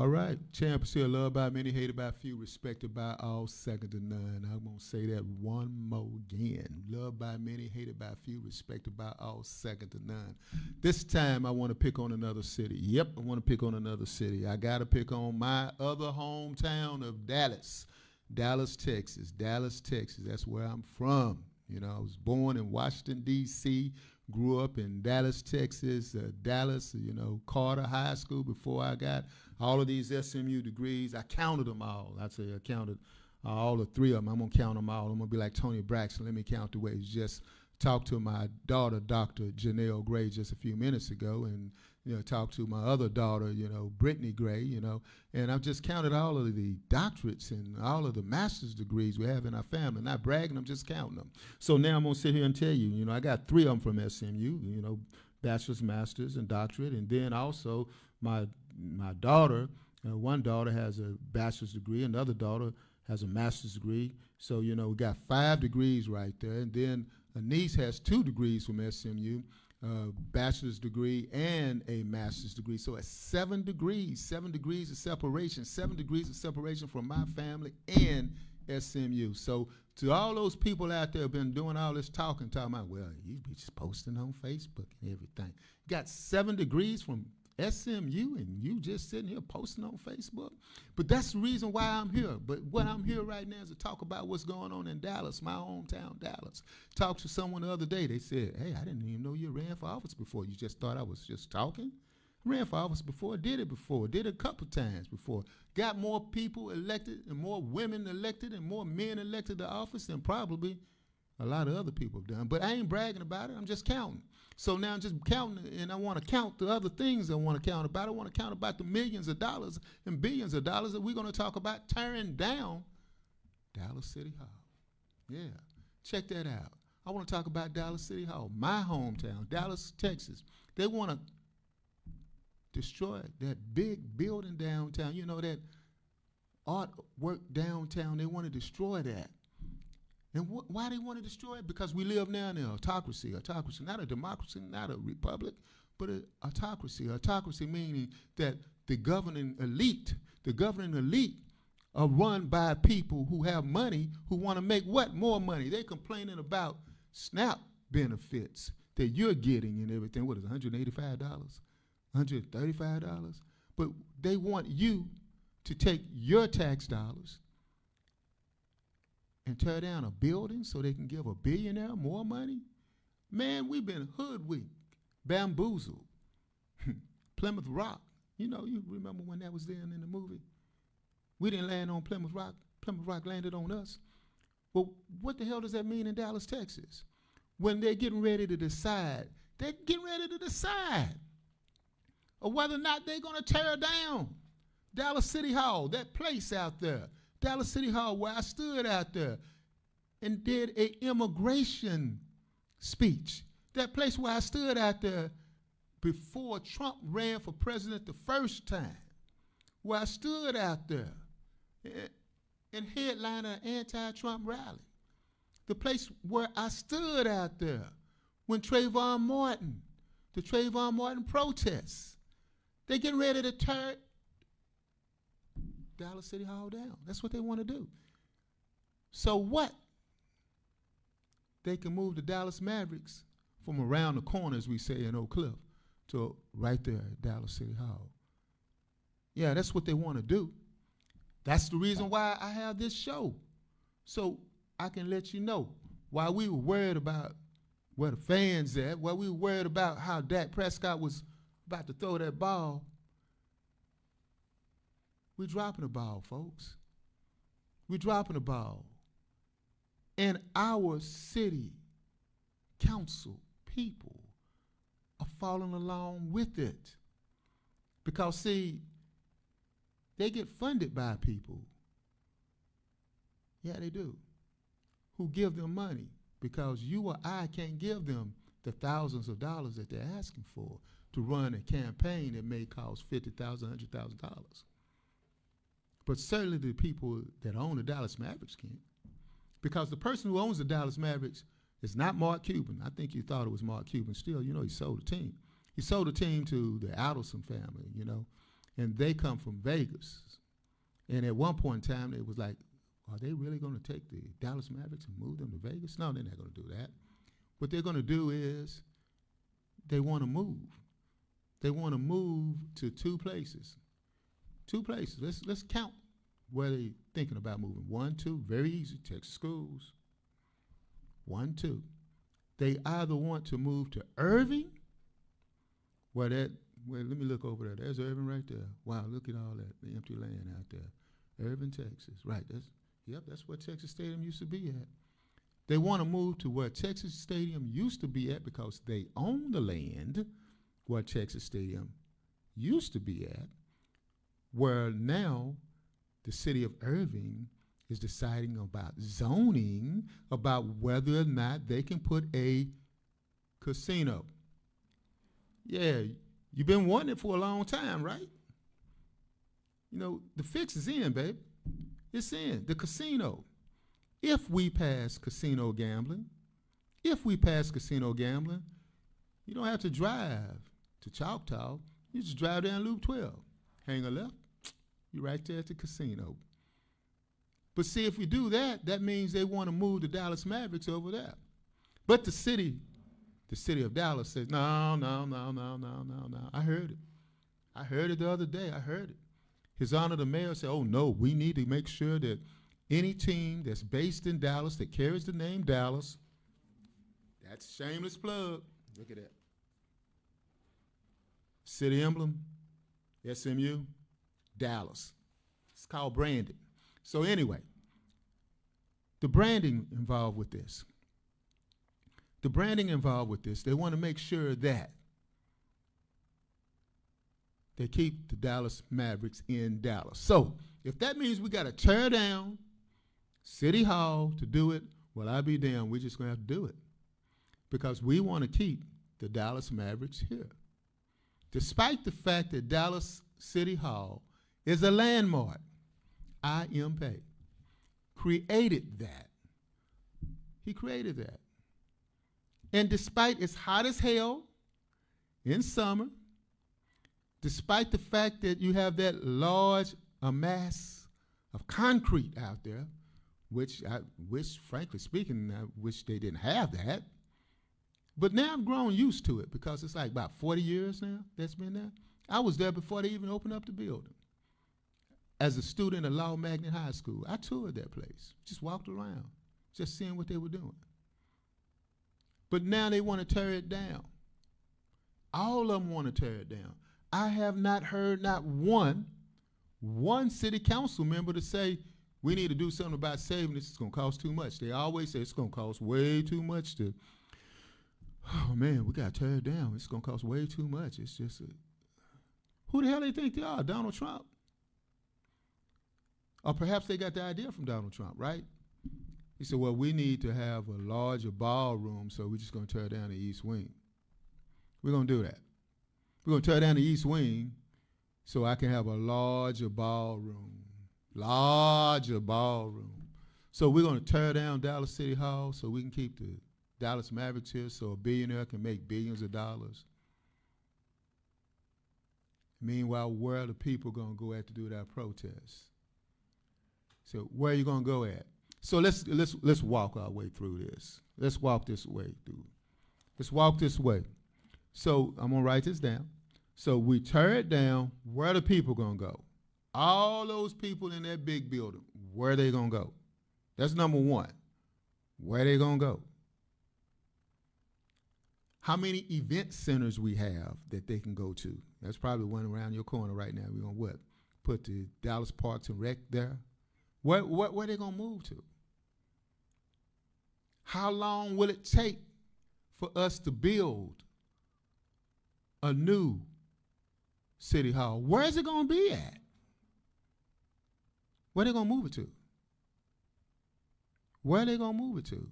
All right. Champions here, loved by many, hated by few, respected by all, second to none. I'm going to say that one more again. Loved by many, hated by few, respected by all, second to none. This time I want to pick on another city. Yep, I want to pick on another city. I got to pick on my other hometown of Dallas. Dallas, Texas. Dallas, Texas. That's where I'm from. You know, I was born in Washington, D.C., grew up in Dallas, Texas, Dallas, you know, Carter High School before I got all of these SMU degrees. I counted them all. I'd say I counted all the three of them. I'm going to count them all. I'm going to be like Tony Braxton. Let me count the ways. Just talked to my daughter, Dr.Ed Gray, just a few minutes ago, and, you know, talked to my other daughter, you know, Brittany Gray, you know, and I've just counted all of the doctorates and all of the master's degrees we have in our family. Not bragging, I'm just counting them. So now I'm going to sit here and tell you, you know, I got three of them from SMU, you know, bachelor's, master's, and doctorate, and then also my daughter, one daughter has a bachelor's degree, another daughter has a master's degree. So, you know, we got 5 degrees right there, and then a niece has 2 degrees from SMU, bachelor's degree and a master's degree. So it's 7 degrees, 7 degrees of separation, 7 degrees of separation from my family and SMU. So to all those people out there who have been doing all this talking about, well, you be just posting on Facebook and everything. You got 7 degrees from SMU and you just sitting here posting on Facebook. But that's the reason why I'm here. But what I'm here right now is to talk about what's going on in Dallas, my hometown, Dallas. Talked to someone the other day. They said, hey, I didn't even know you ran for office before. You just thought I was just talking? I ran for office before, did it a couple times before. Got more people elected and more women elected and more men elected to office than probably a lot of other people have done. But I ain't bragging about it. I'm just counting. So now I'm just counting, and I want to count the other things I want to count about. I want to count about the millions of dollars and billions of dollars that we're going to talk about tearing down Dallas City Hall. Yeah, check that out. I want to talk about Dallas City Hall, my hometown, Dallas, Texas. They want to destroy that big building downtown. You know, that artwork downtown, they want to destroy that. And why they want to destroy it? Because we live now in an autocracy, not a democracy, not a republic, but an autocracy. Autocracy meaning that the governing elite are run by people who have money, who want to make what? More money. They're complaining about SNAP benefits that you're getting and everything. What is it, $185? $135? But they want you to take your tax dollars and tear down a building so they can give a billionaire more money? Man, we've been hoodwinked, bamboozled. Plymouth Rock, you know, you remember when that was there in the movie? We didn't land on Plymouth Rock. Plymouth Rock landed on us. Well, what the hell does that mean in Dallas, Texas? When they're getting ready to decide of whether or not they're going to tear down Dallas City Hall, that place out there. Dallas City Hall, where I stood out there and did an immigration speech. That place where I stood out there before Trump ran for president the first time, where I stood out there and headlined an anti-Trump rally. The place where I stood out there when the Trayvon Martin protests. They getting ready to tear Dallas City Hall down. That's what they want to do. So what? They can move the Dallas Mavericks from around the corner, as we say in Oak Cliff, to right there at Dallas City Hall. Yeah, that's what they want to do. That's the reason why I have this show. So I can let you know why we were worried about where the fans at, why we were worried about how Dak Prescott was about to throw that ball. We're dropping the ball, folks. We're dropping the ball. And our city council people are following along with it. Because, see, they get funded by people. Yeah, they do. Who give them money. Because you or I can't give them the thousands of dollars that they're asking for to run a campaign that may cost $50,000, $100,000. But certainly the people that own the Dallas Mavericks can. Because the person who owns the Dallas Mavericks is not Mark Cuban. I think you thought it was Mark Cuban. Still, you know, he sold the team. He sold the team to the Adelson family, you know. and they come from Vegas. And at one point in time, it was like, are they really going to take the Dallas Mavericks and move them to Vegas? No, they're not going to do that. What they're going to do is they want to move. They want to move to two places. Two places. Let's count where they're thinking about moving. 1, 2, very easy, Texas schools. 1, 2. They either want to move to Irving, well, let me look over there. There's Irving right there. Wow, look at all that, the empty land out there. Irving, Texas. Right, that's where Texas Stadium used to be at. They want to move to where Texas Stadium used to be at because they own the land where Texas Stadium used to be at, where now the city of Irving is deciding about zoning, about whether or not they can put a casino. Yeah, you've been wanting it for a long time, right? You know, the fix is in, baby. It's in, the casino. If we pass casino gambling, you don't have to drive to Choctaw. You just drive down Loop 12. Hang a left, you're right there at the casino. But see, if we do that, that means they want to move the Dallas Mavericks over there. But the city of Dallas says, no. I heard it the other day. His Honor the Mayor said, oh no, we need to make sure that any team that's based in Dallas that carries the name Dallas, that's shameless plug. Look at that. City emblem, SMU, Dallas. It's called branding. So anyway, the branding involved with this. They want to make sure that they keep the Dallas Mavericks in Dallas. So if that means we got to tear down City Hall to do it, well, I'll be damned. We're just going to have to do it because we want to keep the Dallas Mavericks here. Despite the fact that Dallas City Hall is a landmark, IMP created that. He created that. And despite it's hot as hell in summer, despite the fact that you have that large mass of concrete out there, which frankly speaking, I wish they didn't have that. But now I've grown used to it because it's like about 40 years now that's been there. I was there before they even opened up the building. As a student at Law Magnet High School, I toured that place, just walked around, just seeing what they were doing. But now they want to tear it down. All of them want to tear it down. I have not heard not one city council member to say, we need to do something about saving this. It's going to cost too much. They always say it's going to cost way too much to, oh man, we got to tear it down. It's going to cost way too much. It's just, who the hell they think they are? Donald Trump? Or perhaps they got the idea from Donald Trump, right? He said, well, we need to have a larger ballroom, so we're just going to tear down the East Wing. We're going to do that. We're going to tear down the East Wing so I can have a larger ballroom. So we're going to tear down Dallas City Hall so we can keep the Dallas Mavericks here so a billionaire can make billions of dollars. Meanwhile, where are the people going to go at to do that protest? So where are you going to go at? So let's walk our way through this. Let's walk this way through. Let's walk this way. So I'm going to write this down. So we tear it down. Where are the people going to go? All those people in that big building, where are they going to go? That's number one. Where are they going to go? How many event centers we have that they can go to? That's probably one around your corner right now. We're going to what? Put the Dallas Parks and Rec there? Where are they going to move to? How long will it take for us to build a new city hall? Where is it going to be at? Where are they going to move it to? Where are they going to move it to?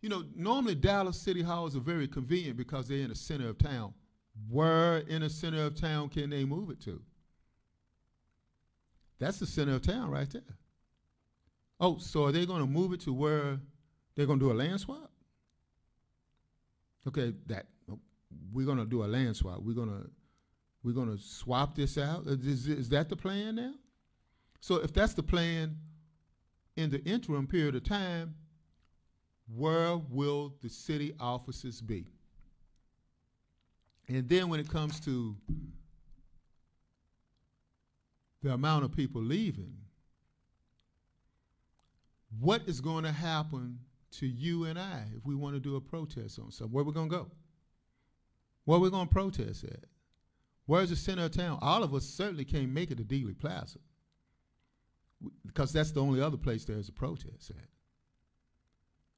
You know, normally Dallas City Halls are very convenient because they're in the center of town. Where in the center of town can they move it to? That's the center of town right there. Oh, so are they going to move it to where they're going to do a land swap? Okay, we're going to do a land swap. We're going We're going to swap this out. Is that the plan now? So if that's the plan in the interim period of time, where will the city offices be? And then when it comes to the amount of people leaving, what is going to happen to you and I if we want to do a protest on something? Where are we going to go? Where are we going to protest at? Where's the center of town? All of us certainly can't make it to Dealey Plaza because that's the only other place there's a protest at.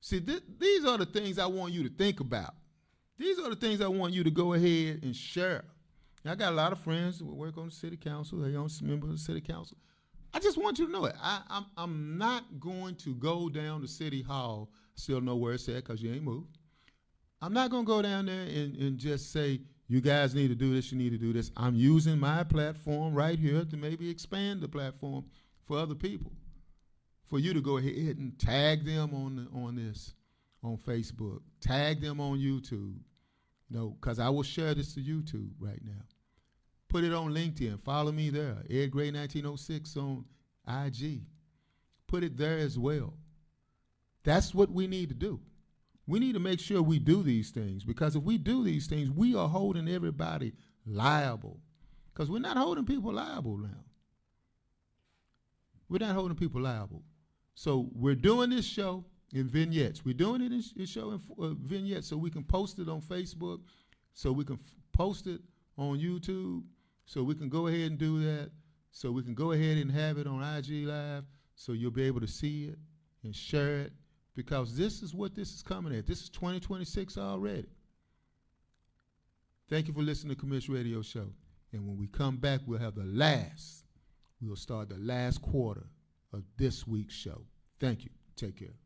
See, these are the things I want you to think about. These are the things I want you to go ahead and share. And I got a lot of friends who work on the city council. They are members of the city council. I just want you to know it. I'm not going to go down to City Hall, still know where it's at because you ain't moved. I'm not going to go down there and just say, you guys need to do this, you need to do this. I'm using my platform right here to maybe expand the platform for other people, for you to go ahead and tag them on this, on Facebook, tag them on YouTube, because I will share this to YouTube right now. Put it on LinkedIn. Follow me there. Ed Gray 1906 on IG. Put it there as well. That's what we need to do. We need to make sure we do these things, because if we do these things, we are holding everybody liable. Because we're not holding people liable now. We're not holding people liable. So we're doing this show in vignettes. We're doing it in show in vignettes so we can post it on Facebook, so we can post it on YouTube, so we can go ahead and do that, so we can go ahead and have it on IG Live, so you'll be able to see it and share it, because this is what this is coming at. This is 2026 already. Thank you for listening to Commish Radio Show. And when we come back, we'll start the last quarter of this week's show. Thank you. Take care.